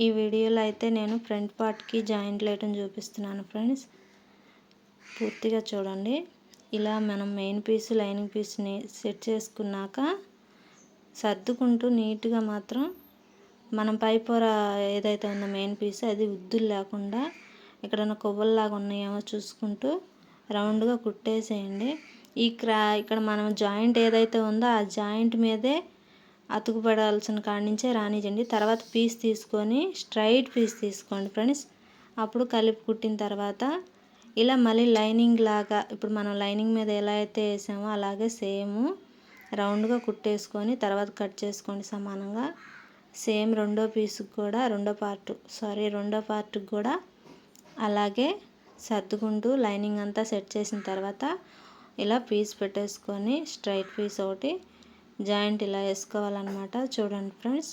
ఈ వీడియోలో అయితే నేను ఫ్రంట్ పార్ట్కి జాయింట్లు వేయటం చూపిస్తున్నాను ఫ్రెండ్స్. పూర్తిగా చూడండి. ఇలా మనం మెయిన్ పీస్ లైనింగ్ పీస్ని సెట్ చేసుకున్నాక సర్దుకుంటూ నీట్గా మాత్రం మనం పై పొర ఏదైతే ఉందో మెయిన్ పీస్ అది ఉద్దులు లేకుండా ఎక్కడన్నా కొవ్వల్లాగా ఉన్నాయేమో చూసుకుంటూ రౌండ్గా కుట్టేసేయండి. ఇక్కడ మనం జాయింట్ ఏదైతే ఉందో ఆ జాయింట్ మీదే అతుకుపడాల్సిన కాడి నుంచే రానివ్వండి. తర్వాత పీస్ తీసుకొని స్ట్రైట్ పీస్ తీసుకోండి ఫ్రెండ్స్. అప్పుడు కలిపి కుట్టిన తర్వాత ఇలా మళ్ళీ లైనింగ్ లాగా ఇప్పుడు మనం లైనింగ్ మీద ఎలా అయితే వేసామో అలాగే సేమ్ రౌండ్గా కుట్టేసుకొని తర్వాత కట్ చేసుకోండి సమానంగా. సేమ్ రెండో పార్ట్కి కూడా అలాగే సర్దుకుంటూ లైనింగ్ అంతా సెట్ చేసిన తర్వాత ఇలా పీస్ పెట్టేసుకొని స్ట్రైట్ పీస్ ఒకటి జాయింట్ ఇలా వేసుకోవాలన్నమాట. చూడండి ఫ్రెండ్స్.